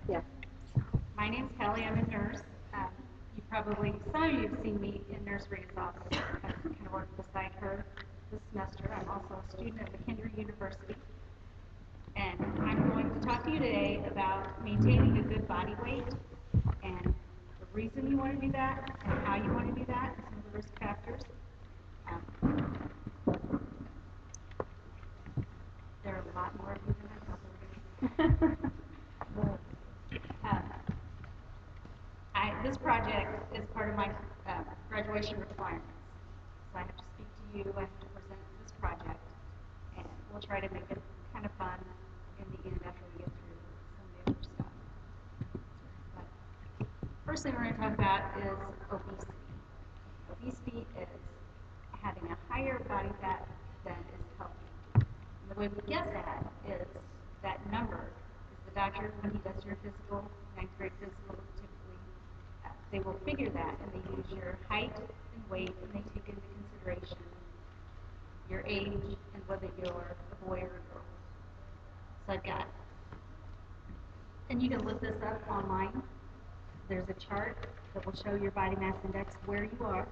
Yeah. My name's Kelly. I'm a nurse. Some of you have seen me in nursery as office. I kind of worked beside her this semester. I'm also a student at McKendree University. And I'm going to talk to you today about maintaining a good body weight and the reason you want to do that and how you want to do that and some of the risk factors. There are a lot more of you than I thought there were going to be. This project is part of my graduation requirements. So I have to speak to you, I have to present this project, and we'll try to make it kind of fun in the end after we get through some of the other stuff. But first thing we're going to talk about is obesity. Obesity is having a higher body fat than is healthy. And the way we get that is that number is the doctor, when he does your physical, ninth grade physical, typically, they will figure that and they use your height and weight and they take into consideration your age and whether you're a boy or a girl. So I've got, and you can look this up online. There's a chart that will show your body mass index where you are.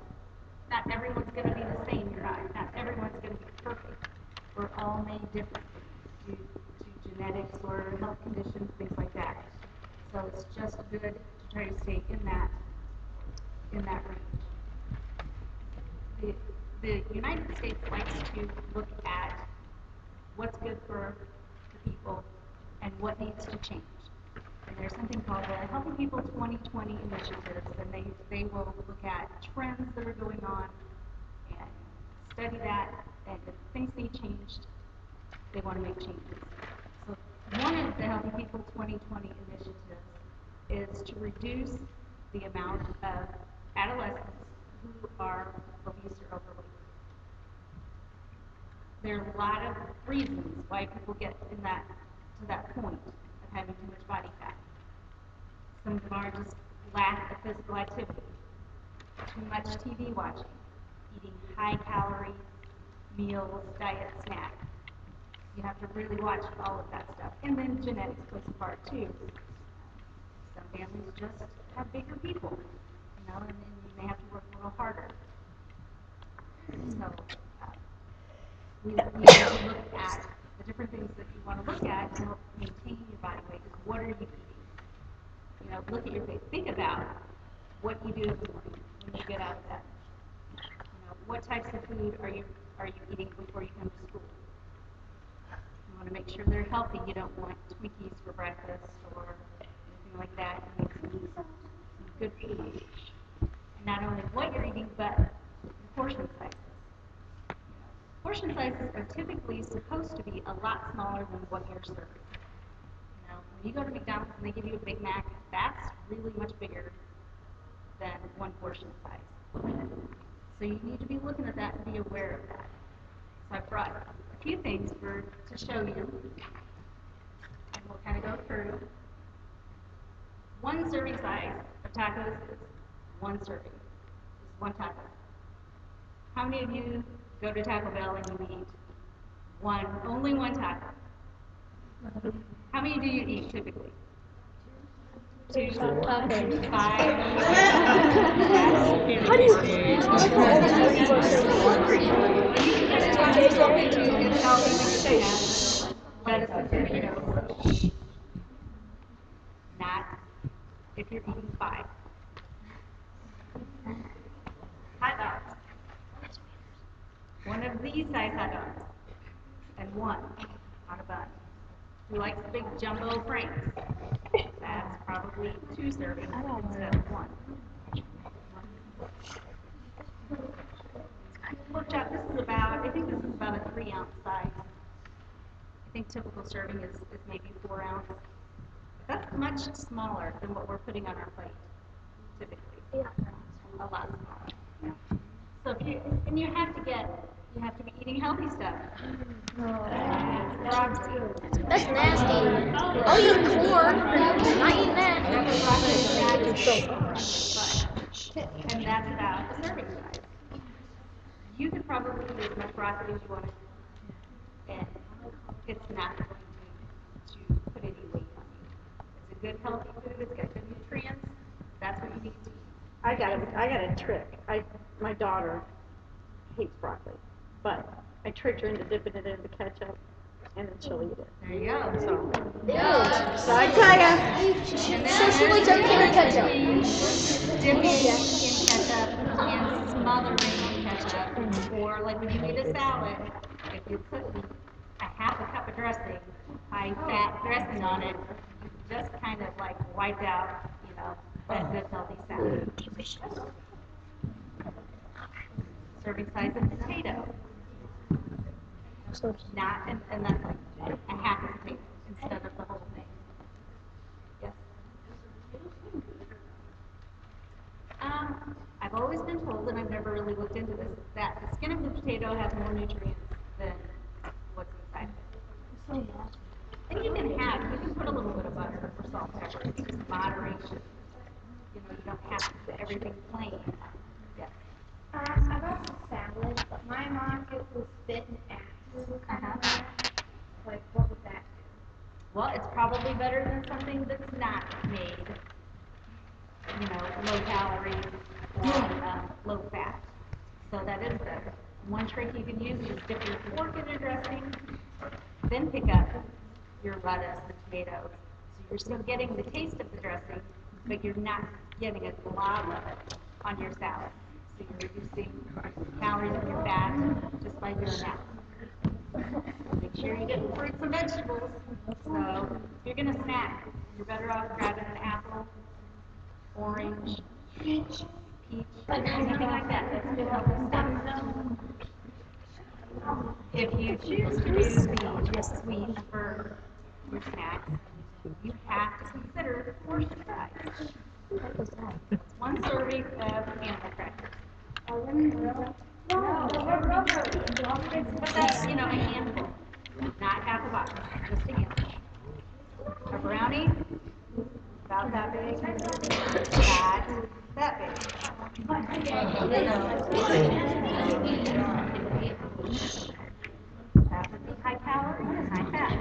Not everyone's going to be the same. Not everyone's going to be perfect. We're all made differently due to genetics or health conditions, things like that. So it's just good to try to stay in that range. The United States likes to look at what's good for the people and what needs to change. And there's something called the Healthy People 2020 initiatives, and they will look at trends that are going on and study that, and if things need changed, they want to make changes. So one of the Healthy People 2020 initiatives is to reduce the amount of adolescents who are obese or overweight. There are a lot of reasons why people get to that point of having too much body fat. Some of them are just lack of physical activity, too much TV watching, eating high-calorie meals, diet snacks. You have to really watch all of that stuff. And then genetics plays a part too. Some families just have bigger people, and then you may have to work a little harder. So we need to look at the different things that you want to look at to help maintain your body weight. Is what are you eating? Look at your weight. Think about what you do in the morning when you get out of bed. What types of food are you eating before you come to school? You want to make sure they're healthy. You don't want Twinkies for breakfast or anything like that. You need some good food. And not only what you're eating, but the portion sizes. Portion sizes are typically supposed to be a lot smaller than what you're serving. When you go to McDonald's and they give you a Big Mac, that's really much bigger than one portion size. So you need to be looking at that and be aware of that. So I've brought a few things to show you, and we'll kind of go through. One serving size of tacos is one serving. It's one taco. How many of you go to Taco Bell and you eat only one taco? How many do you eat typically? Two, five. How do you it's healthy because they have lettuce and tomatoes. Not if you're eating five. Hot dogs. One of these size hot dogs. And one on a bun. Who likes big jumbo franks? That's probably two servings instead of one. Pork chop, I think this is about a 3-ounce size. I think typical serving is maybe 4 ounce. That's much smaller than what we're putting on our plate, typically. Yeah. A lot smaller. Yeah. So you have to be eating healthy stuff. Broccoli. That's nasty. I'll eat corn. Not eating that. And that's about a serving size. You could probably eat as much broccoli as you want to, and it's not going to put any weight on you. It's a good healthy food, it's got good nutrients, that's what you need to eat. I got a trick. My daughter hates broccoli, but I tricked her into dipping it into ketchup, and then she'll eat it. There you go. So I tell ya. So she likes our carrot ketchup. Dipping in ketchup and smothering in ketchup, or like when you eat a salad, if you're putting a half a cup of dressing, high fat dressing on it, you just kind of like wiped out, that good healthy salad. Serving size of potato, not and that's like a half a potato instead of the whole thing. Yes. I've always been told, and I've never really looked into this, that the skin of the potato has more nutrients than what's inside of it. And you can put a little bit of butter or salt, pepper, just moderation. You don't have to put everything plain. Yes. I got some salad, but my mom it was bitten after kind of like what would that do? Well, it's probably better than something that's not made, low calorie or low fat. So that is better. One trick you can use is dip your fork in your dressing, then pick up your lettuce and potatoes. So you're still getting the taste of the dressing, but you're not getting a glob of it on your salad. So you're reducing calories and your fat just by doing that. Make sure you're getting fruits and vegetables. So if you're going to snack, you're better off grabbing an apple, orange, peach, anything like that. That's good healthy stuff. If you choose to do the sweet for your snacks, you have to consider portion size. One serving of animal crackers. But that's, a handful, not half a box, just a handful. A brownie, about that big, that big. That would be high calorie and high fat.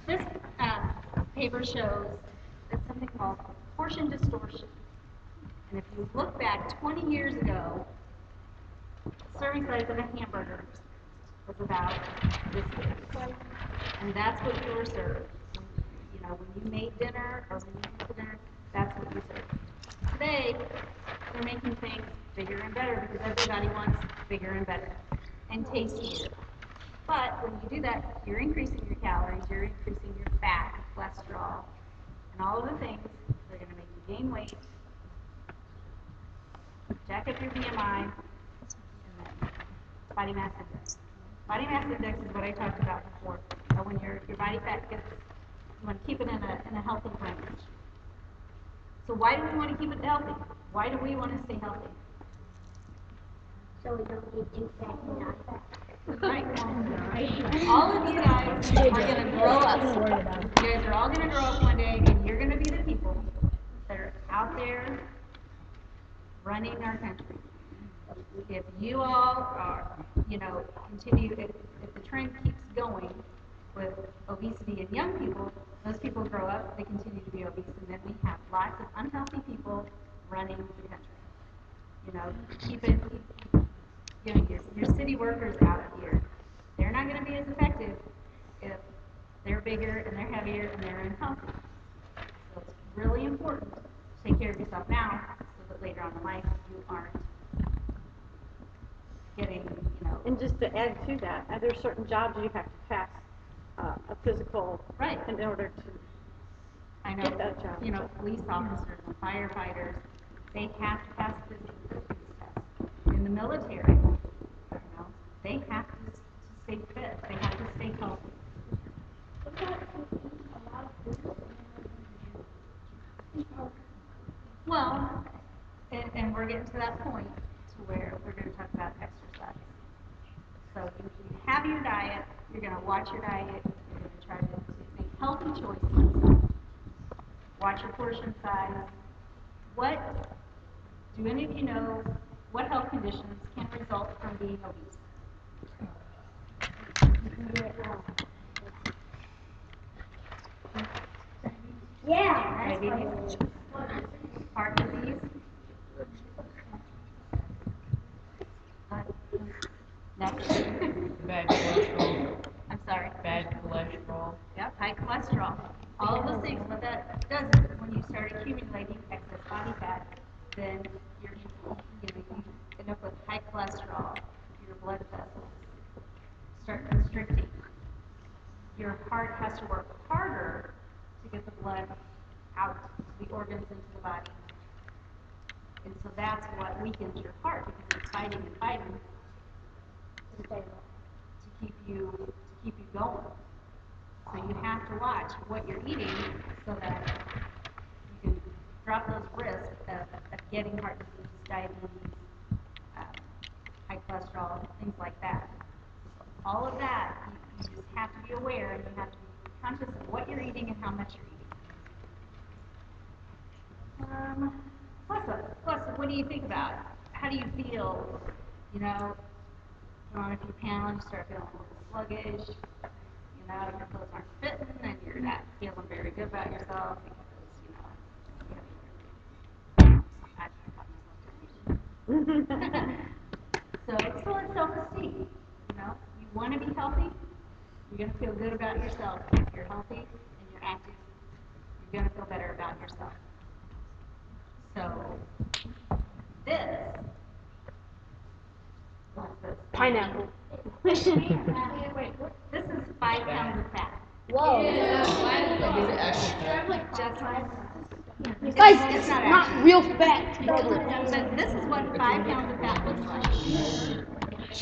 This paper shows it's something called portion distortion. And if you look back 20 years ago, the serving size of a hamburger was about this big. And that's what you were served. When you made dinner or when you went to dinner, that's what you served. Today, they're making things bigger and better because everybody wants bigger and better and tastier. But when you do that, you're increasing your calories, you're increasing your fat, cholesterol, and all of the things that are going to make you gain weight, jack up your BMI, and then body mass index. Body mass index is what I talked about before. When your body fat gets, you want to keep it in a healthy range. So why do we want to keep it healthy? Why do we want to stay healthy? So we don't get too fat and not fat. Right. All of you guys are going to grow up. You guys are all going to grow up one day, and you're going to be the people that are out there running our country. If you all are, continue, if the trend keeps going with obesity in young people, those people grow up, they continue to be obese, and then we have lots of unhealthy people running the country. Keep your city workers out here. They're not going to be as effective if they're bigger and they're heavier and they're unhealthy. So it's really important to take care of yourself now so that later on in life you aren't getting, And just to add to that, there's certain jobs you have to pass a physical right in order to I know, get that job. Police officers and firefighters, they have to pass the physical fitness test. In the military, they have to stay fit. They have to stay healthy. Well, and we're getting to that point to where we're going to talk about exercise. So you have your diet, you're going to watch your diet, you're going to try to make healthy choices. Watch your portion size. Do any of you know what health conditions can result from being obese? Yeah. Diabetes, heart disease. Next. Bad cholesterol. I'm sorry. Bad cholesterol. Yep, high cholesterol. All of those things. What that does is when you start accumulating excess body fat, then you end up with high cholesterol. Your blood vessels start constricting. Your heart has to work harder to get the blood out to the organs into the body. And so that's what weakens your heart because it's fighting and fighting to keep you going. So you have to watch what you're eating so that you can drop those risks of getting heart disease, diabetes, high cholesterol, things like that. All of that, you just have to be aware and you have to be conscious of what you're eating and how much you're eating. Plus, what do you think about? How do you feel? You know, put on a few pounds, start feeling a little sluggish. You know, your clothes aren't fitting, and you're not feeling very good about yourself because you know. So it's self-esteem. You know, you want to be healthy. You're going to feel good about yourself. If you're healthy and you're active, you're going to feel better about yourself. So this. Pineapple. This is 5 pounds of fat. Whoa. Like, is it actually fat? Just Guys, it's it's not not actually. real fat. But this is what 5 pounds of fat looks like.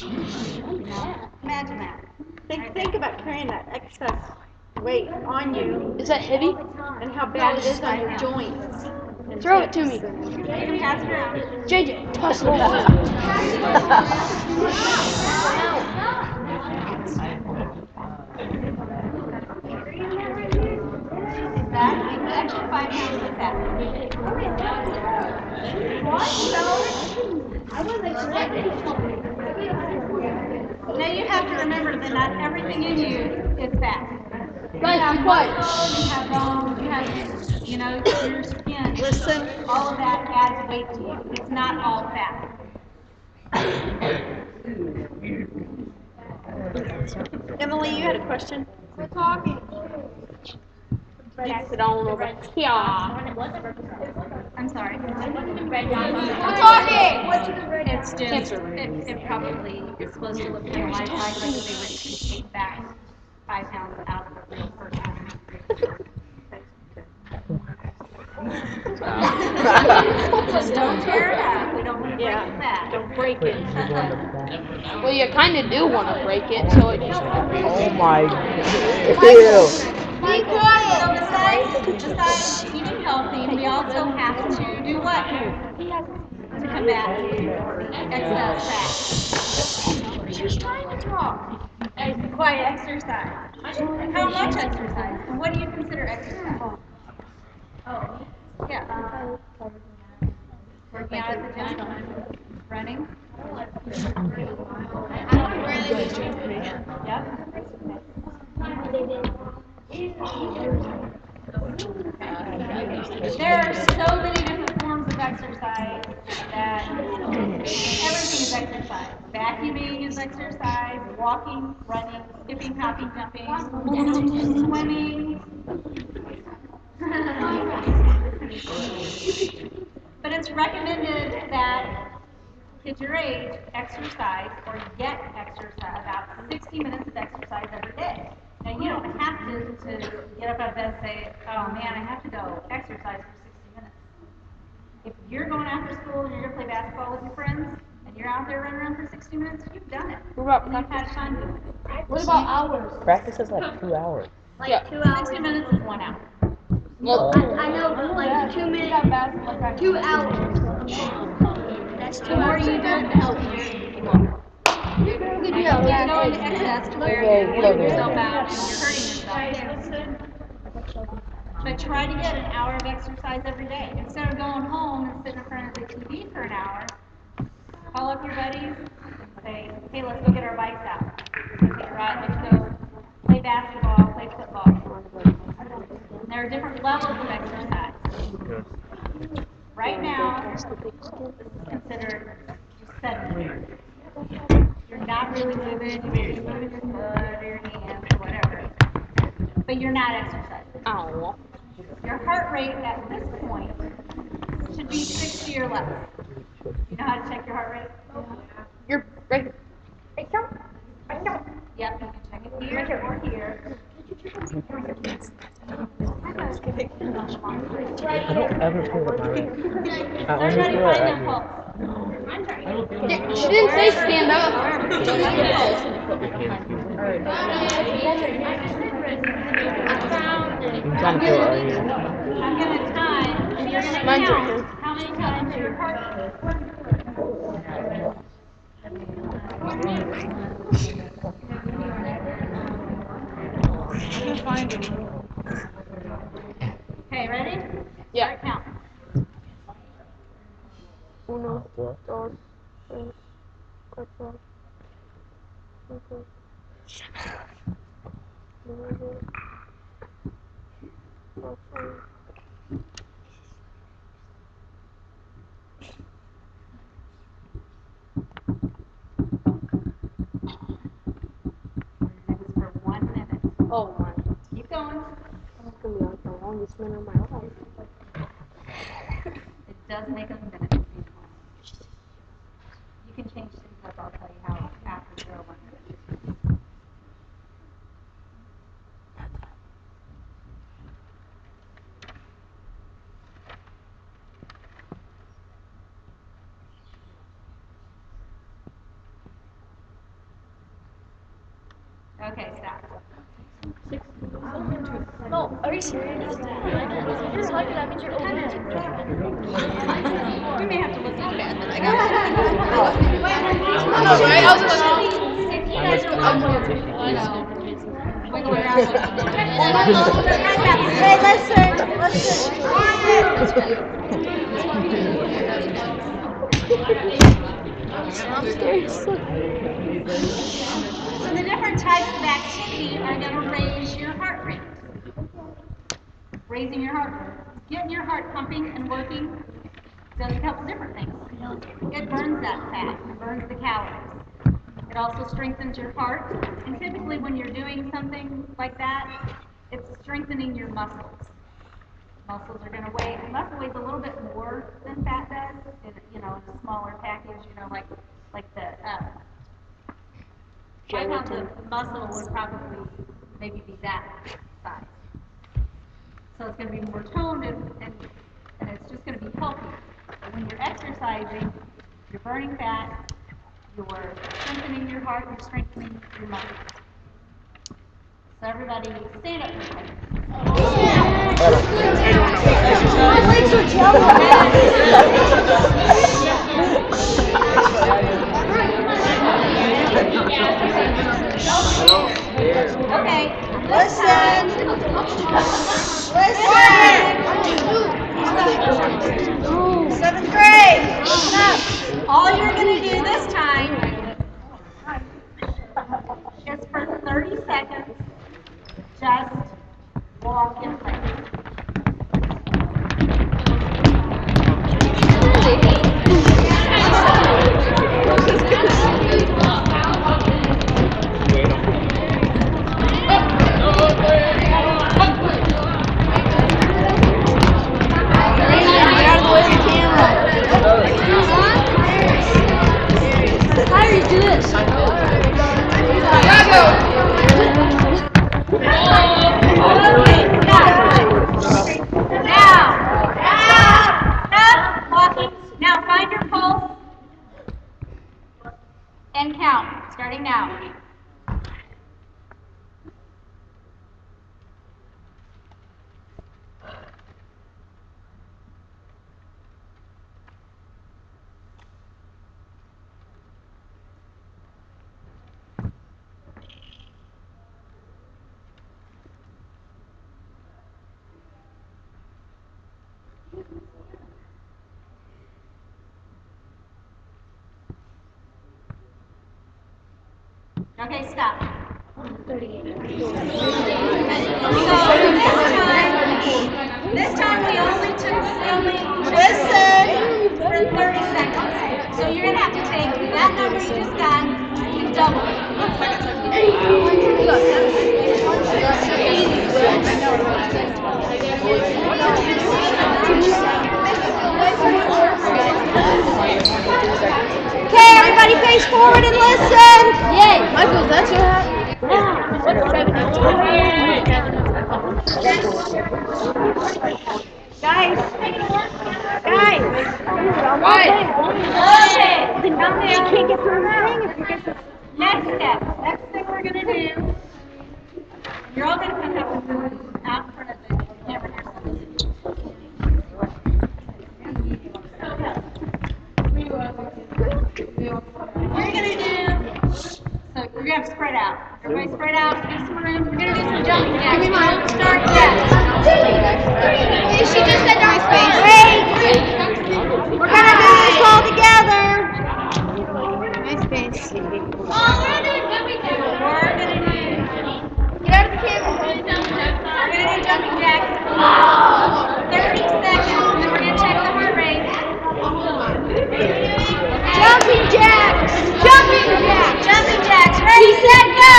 You know, imagine that. Think about carrying that excess weight on you Is that heavy? and how bad it is on your joints. And Throw it to me. You can pass it around. JJ, toss it over. That's actually 5 pounds of fat. Now you have to remember that not everything in you is fat. Guys, be quiet. You have bones, you have, your skin. Listen. All of that adds weight to you. It's not all fat. Emily, you had a question? We're talking. Sit on over here. I'm sorry. We're talking. It's just, it probably is supposed to look more like if they were to take back 5 pounds out of a real person. Just don't tear it up. We don't want to break the fat. Don't break it. Well, you kind of do want to break it, so it just. Oh my. Ew. Be quiet. So besides eating healthy, we also have to do what? To combat excess fat. She's trying to talk. Quiet exercise. How much exercise? And what do you consider exercise? Oh, yeah. Working out at the gym? Running? There are so many different forms of exercise that everything is exercise. Vacuuming is exercise, walking, running, skipping, hopping, jumping, swimming. But it's recommended that kids your age exercise or get exercise, about 60 minutes of exercise every day. Now, you don't have to get up out of bed and say, oh man, I have to go exercise for 60 minutes. If you're going after school and you're going to play basketball with your friends and you're out there running around for 60 minutes, you've done it. What about And you've practice? had fun doing it. What about hours? Practice is like 2 hours. Yeah. 60 minutes is 1 hour. Well, I know, but like 2 minutes, 2 hours. That's 2 The more hours. you do it, the healthier you are. You don't go into excess to where Okay, you're wearing yourself out and you're hurting yourself. But try to get an hour of exercise every day. Instead of going home and sitting in front of the TV for an hour, call up your buddies and say, hey, let's go get our bikes out. Let's take a ride. Let's go play basketball, play football. And there are different levels of exercise. Right now, this is considered just sedentary. You're not really moving, you may be moving your foot or your hands or whatever, but you're not exercising. Oh. Your heart rate at this point should be 60 or less. You know how to check your heart rate? You're right. Yep, you can check it here or here. I don't ever feel it my way. I only Everybody feel it find at their you. pulse. She didn't say stand up. Just your pulse. I'm trying to feel it right here. I'm going to time, and you're going to Mine's right count how many times your heart Okay, ready? Yeah. Start count. 1, 2, 3, 4, 5, This is for 1 minute. Oh my. Keep going. It's gonna be like the longest minute of my life. It does make a minute. You can change things up. I'll tell you how after 0, 1 minute. Okay, stop. No, are you serious? If you're talking, that means you're obese. We may have to listen to that. I know, right? I was like, If you I guys was are playing wiggle around. Hey, listen. I'm scared. So the different types of activity are going to raise your heart rate. Raising your heart rate. Getting your heart pumping and working does a couple different things. It burns that fat. It burns the calories. It also strengthens your heart. And typically when you're doing something like that, it's strengthening your muscles. Muscles are going to weigh, muscle weighs a little bit more than fat does, in a smaller package, like the 5 pounds of muscle would probably maybe be that size. So it's going to be more toned and it's just going to be healthy. But when you're exercising, you're burning fat, you're strengthening your heart, you're strengthening your muscles. So everybody stand up for a second. My legs are jello. Okay, Listen. Seventh grade. Listen up. all you're going to do this time is for 30 seconds, just walk in place. Stop walking. Now find your pulse and count, starting now. Okay, stop. So this time, only listen for 30 seconds. So you're going to have to take that number you just got and double it. Okay, everybody face forward and listen. Yay. Michael, is that your hat? Guys, you can't get through the thing if you get the... Next step. Next thing we're going to do, you're all going to come up and move out in front of the camera here. What you're going to do, so you're going to spread out. Everybody spread out, give some room. We're going to do some jumping jacks. We don't start yet. She just said nice face. Wait. We're gonna do this all together. Nice face. We're going to do, Get out of the camera. we're going to do jumping jacks. 30 seconds, and then we're going to check the heart rate. Jumping jacks. Jumping jacks. Jumping jacks. Ready, set, go!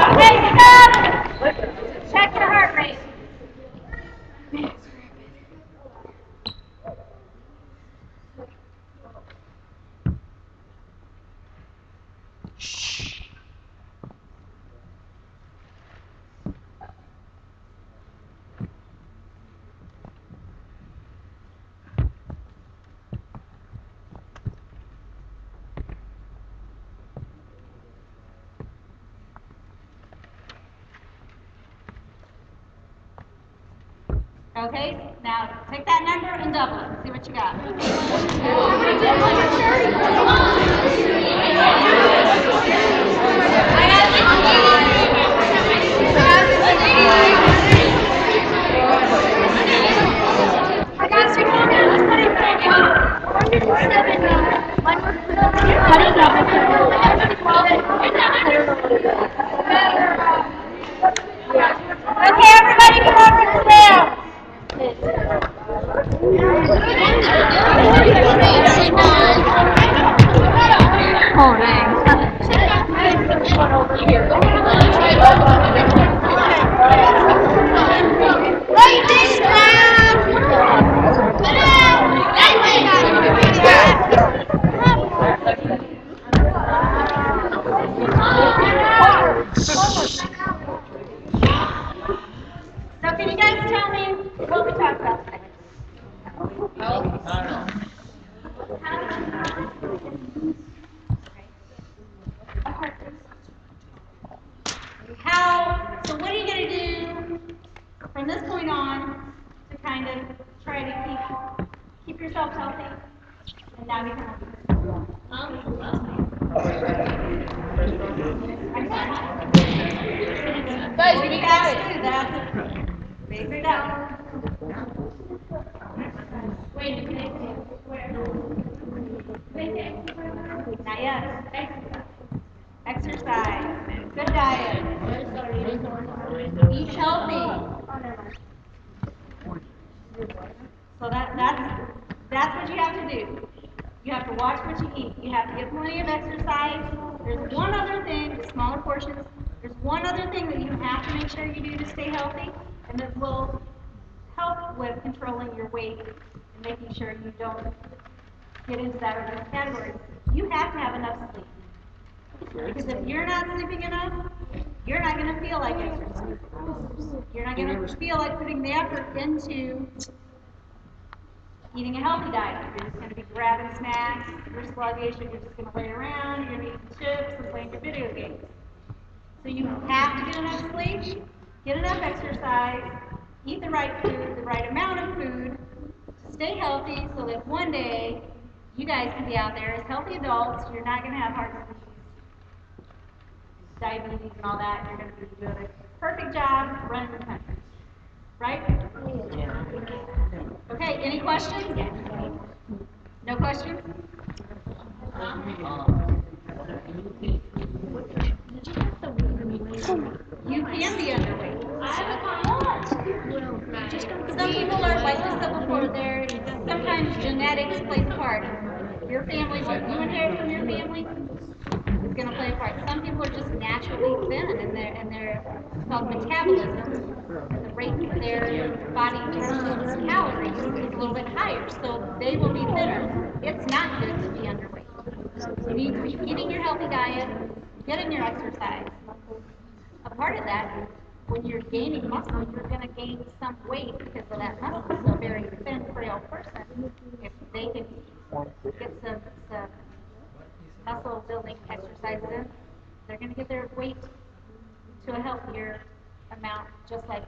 Okay, stop! Check your heart rate. Okay, now take that number and double it. See what you got. I got 600. Okay, everybody come over and sit down. Oh, dang. Lay this down. So can you guys tell me what we talked about today? So what are you going to do from this point on to kind of try to keep yourself healthy and now become healthy? Guys, give me That's guys. good. That's figure it out. Not yet. Exercise. Good diet. Eat healthy. So that's what you have to do. You have to watch what you eat. You have to get plenty of exercise. There's one other thing, smaller portions. There's one other thing that you have to make sure you do to stay healthy, and that will help with controlling your weight and making sure you don't get into that obese category. You have to have enough sleep. Because if you're not sleeping enough, you're not going to feel like exercise. You're not going to feel like putting the effort into eating a healthy diet. You're just going to be grabbing snacks, you're sluggish, you're just going to lay around, you're going to eat some chips and playing your video games. So you have to get enough sleep, get enough exercise, eat the right food, the right amount of food, to stay healthy so that one day you guys can be out there as healthy adults. You're not going to have heart disease, diabetes, and all that. You're going to be doing a perfect job running the country. Right? Okay, any questions? No questions? You can be underweight. Some people are, like we said before, sometimes genetics plays a part. Your family, what you inherit from your family, is going to play a part. Some people are just naturally thin, and their it's called metabolism. The rate of their body burns calories is a little bit higher, so they will be thinner. It's not good to be underweight. You need to be eating your healthy diet, getting your exercise. A part of that, when you're gaining muscle, you're going to gain some weight because of that muscle. So a very thin, frail person, if they can get some muscle building exercises in, they're going to get their weight to a healthier amount, just like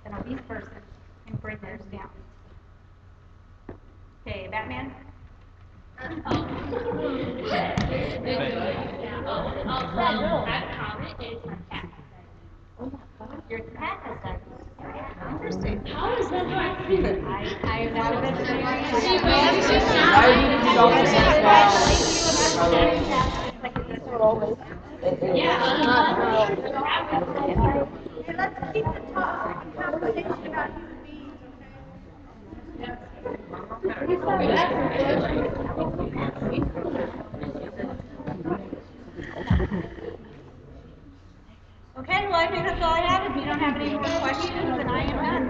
an obese person can bring theirs down. Okay, Batman? Your cat has diabetes. Interesting. How is that happening? I'm not a veterinarian. Hey, let's keep the conversation about human beings, Okay, well, I think that's all I have. If you don't have any more questions, then I am done.